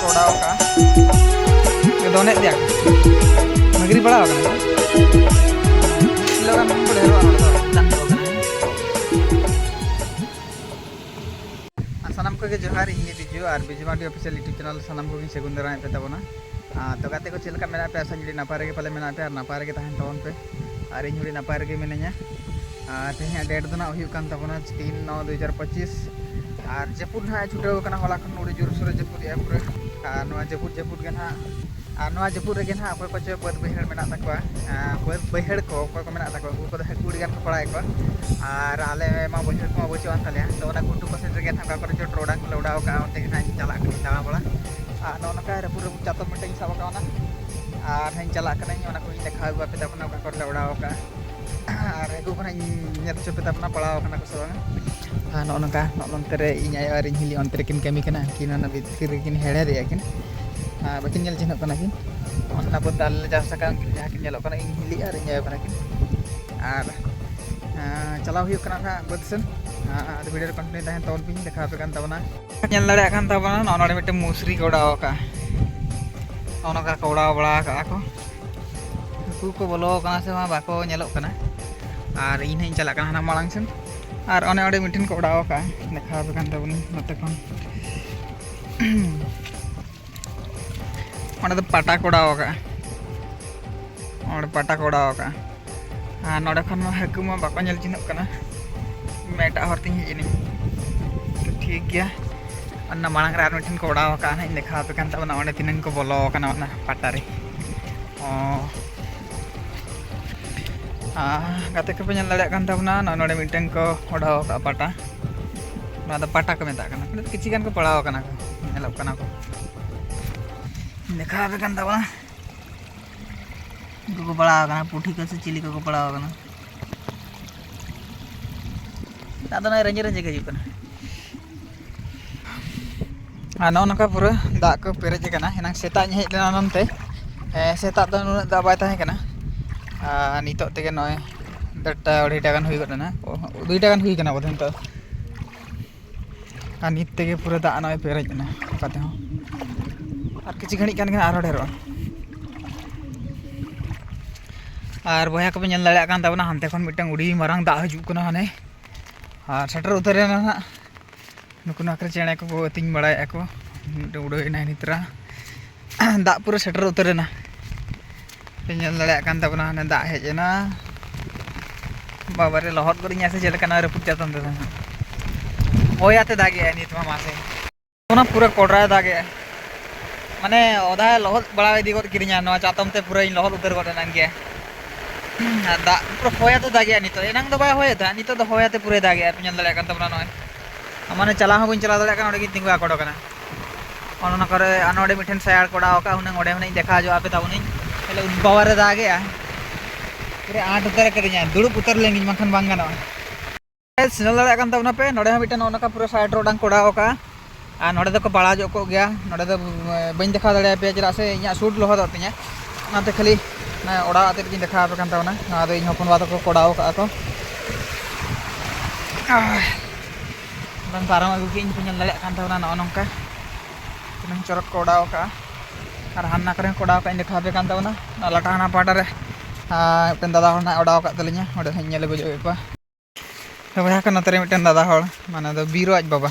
koda ka donet dia magri bada kana logan boleh ro dan sanam ko ge johar ini biju ar biju madi official youtube channel sanam ko ge segun darai pe tabona तो गाते को चलका मेना पे आसान जुड़ी नापारे के पले मेना पे और नापारे के तहन तवन पे और इन जुड़ी नापारे के मिनኛ तेहे डेट दो ना हुई कान तबना 3/9/2025 और जपुर ना छुटे कना होला खन उड़ी जोर सोरे जपुर या पूरे नवा जपुर के ना और नवा जपुर रे ना अकोय को चे बद बहिड़ मेना तकवा बद बहिड़ को अकोय को मेना तकवा उनको कुड़ी गान को पड़ाय को और आले मा बहिड़ को बचो आन ताले तो ना कुटु को से रे ना का करे जो ट्रोडा को लौडाव का ओते ना चला कनी दावा बड़ा नौका पूरा चातम मिट्टी साबा और हई चला को देखा पे तबना ले उड़ाव का और एगो चो पे तबना पड़ाव को से नौका नौते इन आयो और इन हिली अंतरे किन कमी किन भितर किन हेड़े किन बाकिन चिन्ह किन बदाल चाष जहाँ किन इन हिली और इन आयो किन और चलाव बद सेन वीडियो कंटिन्यू तहन तवन पे देखा पे तबना नॉडे मिट्टे मुसरी को उड़ाव का उड़ाव बड़ा को हकू को बोलो से बाको और इन हई चला हाना मांग सेन और अने मिट्टन को उड़ाव का देखा पे तबनी नोते खन पाटा को उड़ाव का पाटा को उड़ाव का और नोडे खन हकू मा बाको चिन्ह मेटा हरती हजनी तो ठीक गया मांग मिट्टन को उड़ाव का देखा पे तीन को बोलो पाटारे गाते को पे नोड़े मिट्टन को उड़ाव का पाटा पाटा को मेता किसी गान को पड़ाव को देखा पे पड़ा पुठी को से चिली को पड़ाव रंजे रंजे के हजूँ नौका पूरा दा को पेरेज एना सेता हेजना नोते सेता तो नुना दा बै तहें नित तेगे नॉय 2टा गान हुई गना 2टा गान हुई गना बोधे तो नित तेगे पूरा दा नॉय पेरेज ना काते हो और किछि घड़ी कान आरो ढेरो और बया को पे नेल दाड़ा कान तबना हानते खन मिटन उड़ी मारंग दा हजू कना हाने और सेटर उतरे ना नुकु नाकरे चेणे को अतिंग बड़ाय को उड़ोना नितरा दा पूरा सेटर उतरेना पेल दाड़ा तबना हाने दा हेजना बाबा रे लहद करी से चलना रपुट चातन दे होयाते दागे नित मासे पूरा कोडरा दागे माने ओदा लहद बड़ा इदी गद किरिया नवा चातम ते पूरा लहद उतर गदना गया दा पूरा होयाते दागे नित एनांग दो बाय होयाता नित दो होयाते पूरा दागे पेल दाड़ा तबना नय माने चला हूँ बी चला दाड़ा तिंगु आकोड़ो नोड़े मिठन सयाड़ कोड़ा हुना देखा जो पे तबनी बाबारे दागे पूरे आठ उतर कर दुड़ब उतर लेंगे बाखान बांग गाना सिनल दाड़ा तबना पे नोड़े मिठन नौका पूरा साइड रोडांग कोड़ा और नोड़े को पड़ा जो को गया नोड़े बी देखा दाड़ा पे चला से इन सूट लहद तीन खाली ओड़ा आते देखा पे तबना इन हपन बा को कोड़ा को पारम अगू के पे दाड़ा नौका तीन चरक को उड़ाव का और हाना करे को उड़ाव का देखा पे लाटा हाना पाटारे मिट्टन दादा उड़ाव का तलिया ओडे बुझे को बया को नोते मिट्टन दादा माने दो बीरो आज बाबा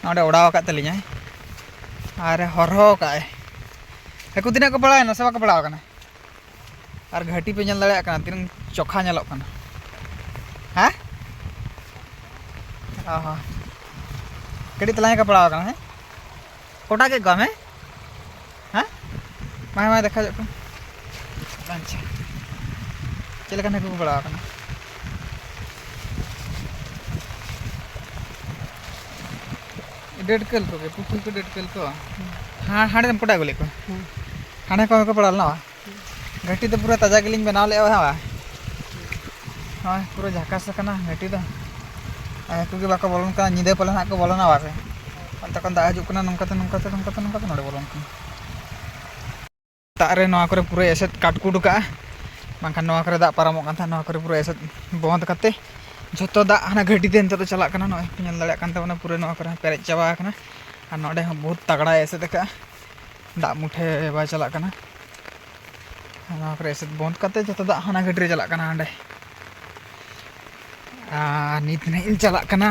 ओडे उड़ाव का तलिया और हरहो का हकू तीना को पड़ा से बाको पड़ा और घाटी पे नेल दाड़ा तीन चोखा नेलोग हाँ कड़ी तलाया का पड़ा है कोटा के गम है हाँ मैं देखा जो अच्छा चलका को पड़ा डेढ़ कल को पुखी को 1.5 कल को हाँ हाँ कोटा गुले को हाँ को पड़ा ना घाटी तो पूरा ताजा गिलिंग बनाव ले हाँ पूरा झाकास घाटी तो हकू के बाको बोलन निदे पले ना को बोलना बासे तक दा हजूना नौकाते नोड़े बोलन दारे नवा पूरा एसेट काटकुट का बांखान नवा दा पारामो पूरा एसेट बंद करते जो दा हाना घाटी ते तो चला नॉय पेल दाड़ा पूरा नवा पेरेज चाबा और नोडे हम बहुत तगड़ा ऐसे देखा दा मुठे बाय चला कना ऐसे बंद करते जो दा हाना गड्री चला कना हांडे नित नहीं चला कना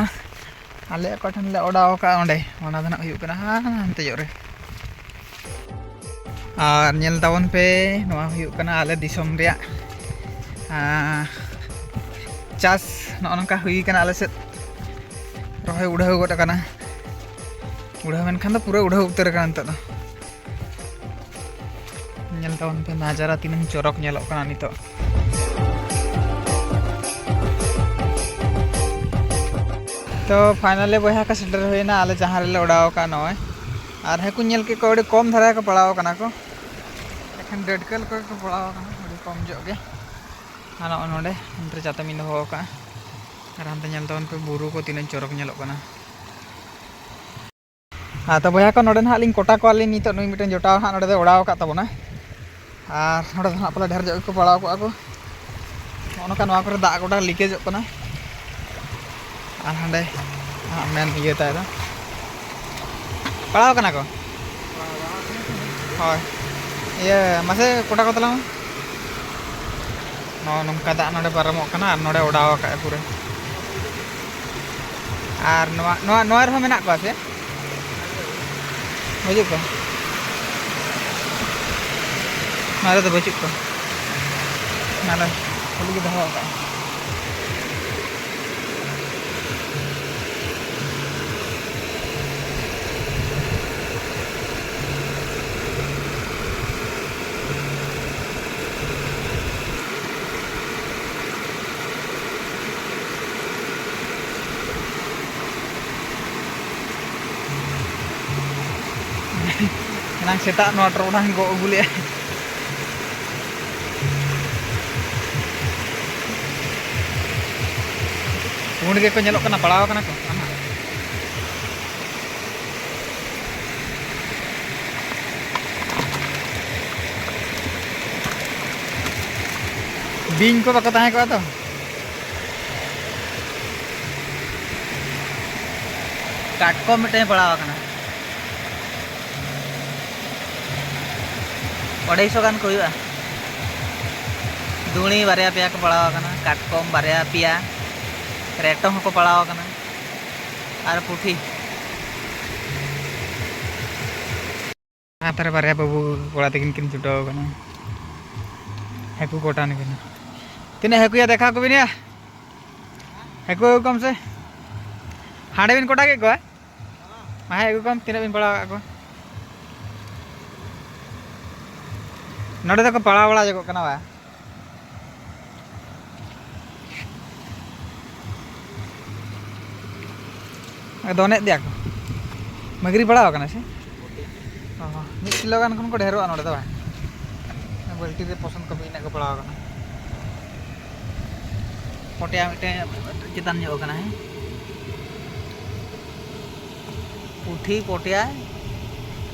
आले कठन ले ओडाव का ओंडे ओना दना हुयु कना हानते जोरे और नेल तावन पे नोआ हुयु कना आले दिसम रिया चास नोनका हुई कना आले से रोहे उड़ाव गोट कना उड़ाव मेनखान दो पूरा उड़ाव उतर कना नतो नेल तावन पे नजारा तीन चोरक नेलोक कना नितो तो फाइनली बया का सेटर होना आले जहाँ रे उड़ाव का नॉय और हेकु नेल के को कम धारा को पड़ाव कना को एखन डेडकल को पड़ाव कना अड़ी कम जो गे हाना नोडे इंटर जाता मिन हो का और हम नेल तवन पे बुरु को तीन चोरक नेलोक कना तो बया को नोडे ना लिंग कोटा को आली नितो नुई मिटन जोटाव हा नोडे उड़ाव का तबना और नोडे ना पला ढेर जो को पड़ाव को आको ओनका नवा करे दा गोटा लीकेज कना और हांडे मेन ये तायदा पड़ाव कना को होय ये मासे कोटा को तला नोंका दा नोडे पारमो कना और नोडे उड़ाव का पूरे और नोआ नोआ नोआ रहो मेना को से बजु को मारे तो बजु को नाला खाली के दहो का nang seta no nang go gule उन के को nyelok kana palaw kana ko ana बिंग को बको ताहे को तो काट को मिटे पड़ाव kana 250 गान को हुआ दुणी बारिया पिया को पड़ाव कना काटकम बारिया पिया रेटो को पड़ाव कना और पुठी आतर बारिया बाबू कोड़ा तकिन किन छुटाव कना हेकु कोटा ने किन तिने हेकु या देखा को बिनिया हेकु कम से हाडे बिन कोटा के को मा हेकु कम तिने बिन पड़ाव को नोडे तो पड़ा बड़ा जगह कना बा दोने दिया को मगरी पड़ा कना से मिड किलो गान खन को ढेरो नोडे तो बा बल्टी रे पसंद को बिना को पड़ा कना पोटिया मिटे चितान जो कना है पुठी पोटिया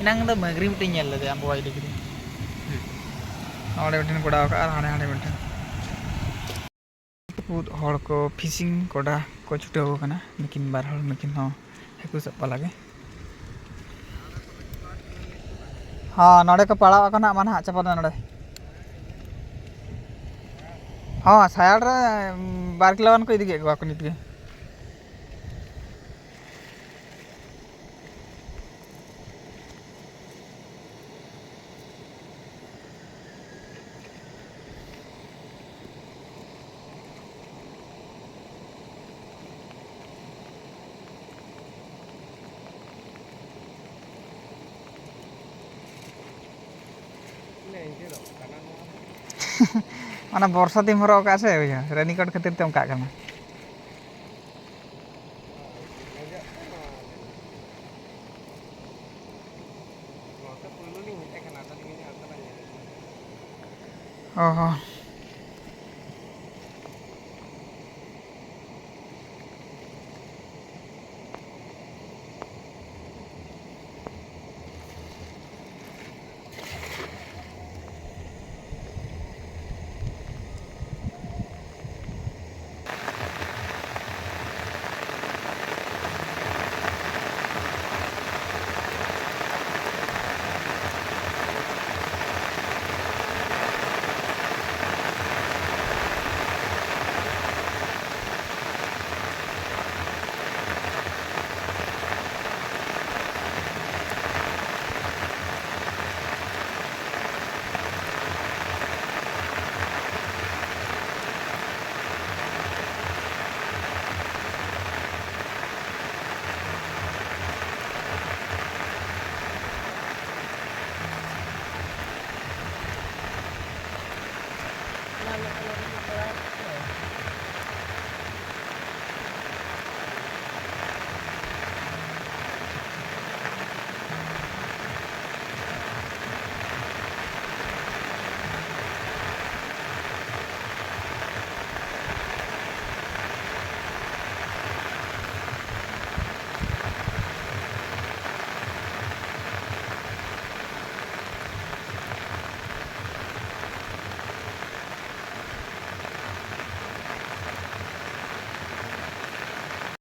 इनांग तो मगरी मिटे नेल ले हम वाई डिग्री और बेटन कोड़ा का हाने हाने बेटन बहुत हड़ को फिशिंग कोड़ा को छुटे हो कना लेकिन बार हड़ लेकिन हो हेकु सब लागे हां नडे को पड़ा कना मान हा चपा नडे हां सायाड रे 12 किलो वन को इदी के को नित के mana borsa tim horo ka se ya raincoat khatir te onka kana oh